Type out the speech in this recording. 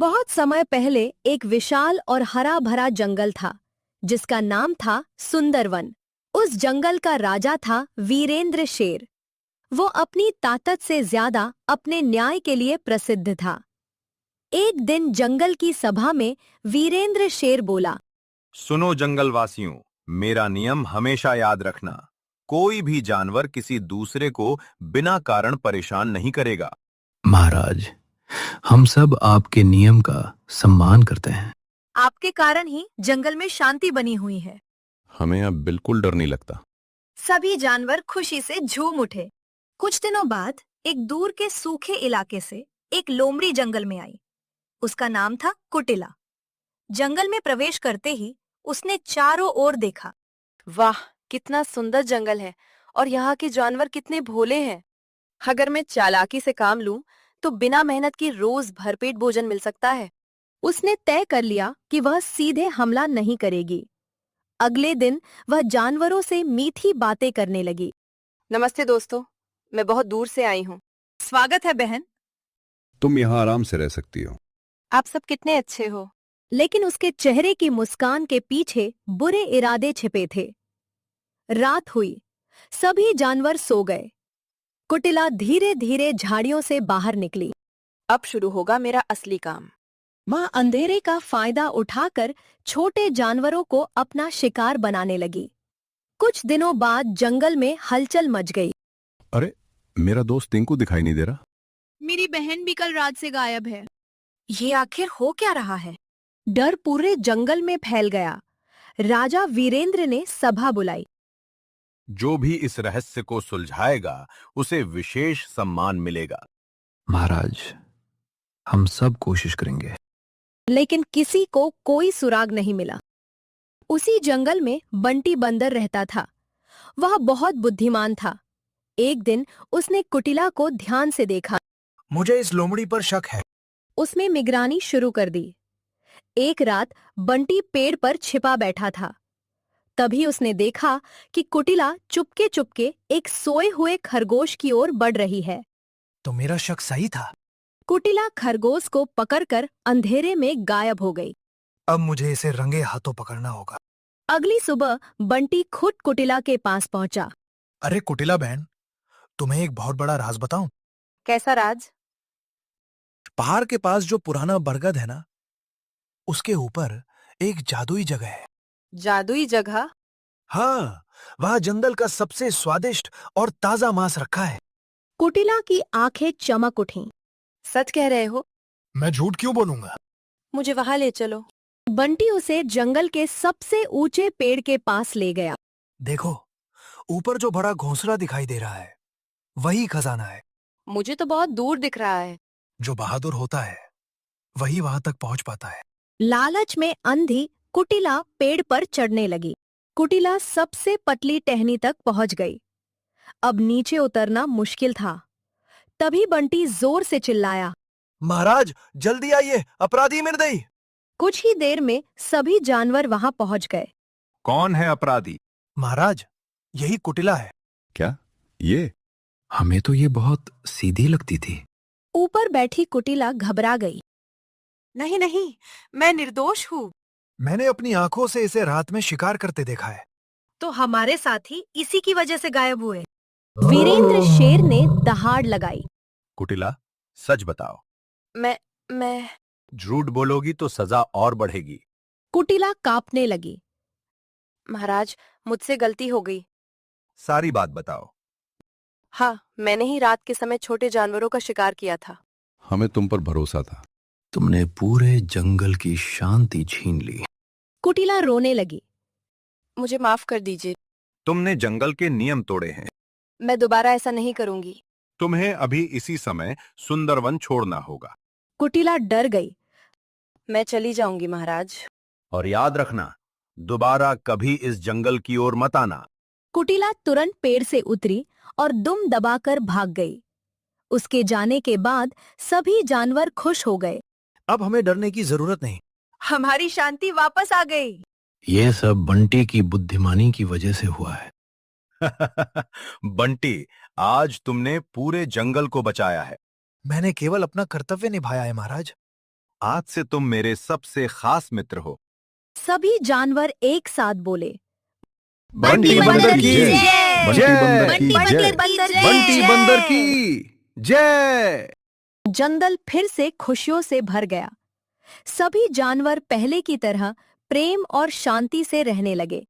बहुत समय पहले एक विशाल और हरा भरा जंगल था जिसका नाम था सुंदरवन। उस जंगल का राजा था वीरेंद्र शेर। वो अपनी ताकत से ज्यादा अपने न्याय के लिए प्रसिद्ध था। एक दिन जंगल की सभा में वीरेंद्र शेर बोला, सुनो जंगलवासियों, मेरा नियम हमेशा याद रखना। कोई भी जानवर किसी दूसरे को बिना कारण परेशान नहीं करेगा। महाराज, हम सब आपके नियम का सम्मान करते हैं। आपके कारण ही जंगल में शांति बनी हुई है। हमें अब बिल्कुल डर नहीं लगता। सभी जानवर खुशी से झूम उठे। कुछ दिनों बाद एक दूर के सूखे इलाके से एक लोमड़ी जंगल में आई। उसका नाम था कुटिला। जंगल में प्रवेश करते ही उसने चारों ओर देखा। वाह, कितना सुंदर जंगल है और यहाँ के जानवर कितने भोले हैं। अगर मैं चालाकी से काम लूं तो बिना मेहनत के रोज भरपेट भोजन मिल सकता है। उसने तय कर लिया कि वह सीधे हमला नहीं करेगी। अगले दिन वह जानवरों से मीठी बातें करने लगी। नमस्ते दोस्तों, मैं बहुत दूर से आई हूँ। स्वागत है बहन। तुम यहाँ आराम से रह सकती हो। आप सब कितने अच्छे हो। लेकिन उसके चेहरे की मुस्कान के पीछे बुरे इरादे छिपे थे। रात हुई, सभी जानवर सो गए। कुटिला धीरे धीरे झाड़ियों से बाहर निकली। अब शुरू होगा मेरा असली काम। माँ अंधेरे का फायदा उठाकर छोटे जानवरों को अपना शिकार बनाने लगी। कुछ दिनों बाद जंगल में हलचल मच गई। अरे, मेरा दोस्त टिंकू दिखाई नहीं दे रहा। मेरी बहन भी कल रात से गायब है। ये आखिर हो क्या रहा है? डर पूरे जंगल में फैल गया। राजा वीरेंद्र ने सभा बुलाई। जो भी इस रहस्य को सुलझाएगा उसे विशेष सम्मान मिलेगा। महाराज, हम सब कोशिश करेंगे। लेकिन किसी को कोई सुराग नहीं मिला। उसी जंगल में बंटी बंदर रहता था। वह बहुत बुद्धिमान था। एक दिन उसने कुटिला को ध्यान से देखा। मुझे इस लोमड़ी पर शक है। उसने निगरानी शुरू कर दी। एक रात बंटी पेड़ पर छिपा बैठा था। तभी उसने देखा कि कुटिला चुपके चुपके एक सोए हुए खरगोश की ओर बढ़ रही है। तो मेरा शक सही था। कुटिला खरगोश को पकड़कर अंधेरे में गायब हो गई। अब मुझे इसे रंगे हाथों पकड़ना होगा। अगली सुबह बंटी खुद कुटिला के पास पहुंचा। अरे कुटिला बहन, तुम्हें एक बहुत बड़ा राज बताऊं? कैसा राज? पहाड़ के पास जो पुराना बरगद है ना, उसके ऊपर एक जादुई जगह है। जादुई जगह? हाँ, वहाँ जंगल का सबसे स्वादिष्ट और ताजा मांस रखा है। कुटिला की आंखें चमक उठीं। सच कह रहे हो? मैं झूठ क्यों बोलूंगा? मुझे वहां ले चलो। बंटी उसे जंगल के सबसे ऊंचे पेड़ के पास ले गया। देखो, ऊपर जो बड़ा घोंसला दिखाई दे रहा है, वही खजाना है। मुझे तो बहुत दूर दिख रहा है। जो बहादुर होता है, वही वहां तक पहुंच पाता है। लालच में अंधी कुटिला पेड़ पर चढ़ने लगी। कुटिला सबसे पतली टहनी तक पहुंच गई। अब नीचे उतरना मुश्किल था। तभी बंटी जोर से चिल्लाया, महाराज जल्दी आइए, अपराधी निर्दयी। कुछ ही देर में सभी जानवर वहां पहुंच गए। कौन है अपराधी? महाराज, यही कुटिला है। क्या ये? हमें तो ये बहुत सीधी लगती थी। ऊपर बैठी कुटिला घबरा गई। नहीं नहीं, मैं निर्दोष हूँ। मैंने अपनी आंखों से इसे रात में शिकार करते देखा है। तो हमारे साथी इसी की वजह से गायब हुए। वीरेंद्र शेर ने दहाड़ लगाई। कुटिला, सच बताओ। मैं झूठ बोलोगी तो सजा और बढ़ेगी। कुटिला कांपने लगी। महाराज, मुझसे गलती हो गई। सारी बात बताओ। हाँ, मैंने ही रात के समय छोटे जानवरों का शिकार किया था। हमें तुम पर भरोसा था। तुमने पूरे जंगल की शांति छीन ली। कुटिला रोने लगी। मुझे माफ कर दीजिए। तुमने जंगल के नियम तोड़े हैं। मैं दोबारा ऐसा नहीं करूंगी। तुम्हें अभी इसी समय सुंदरवन छोड़ना होगा। कुटिला डर गई। मैं चली जाऊंगी महाराज। और याद रखना, दोबारा कभी इस जंगल की ओर मत आना। कुटिला तुरंत पेड़ से उतरी और दुम दबाकर भाग गई। उसके जाने के बाद सभी जानवर खुश हो गए। अब हमें डरने की जरूरत नहीं। हमारी शांति वापस आ गई। ये सब बंटी की बुद्धिमानी की वजह से हुआ है। बंटी, आज तुमने पूरे जंगल को बचाया है। मैंने केवल अपना कर्तव्य निभाया है महाराज। आज से तुम मेरे सबसे खास मित्र हो। सभी जानवर एक साथ बोले, बंटी बंदर की जय! बंटी बंदर की बंटी जय! बंदर की बंटी जय! बंदर की जय! जंगल फिर से खुशियों से भर गया। सभी जानवर पहले की तरह प्रेम और शांति से रहने लगे।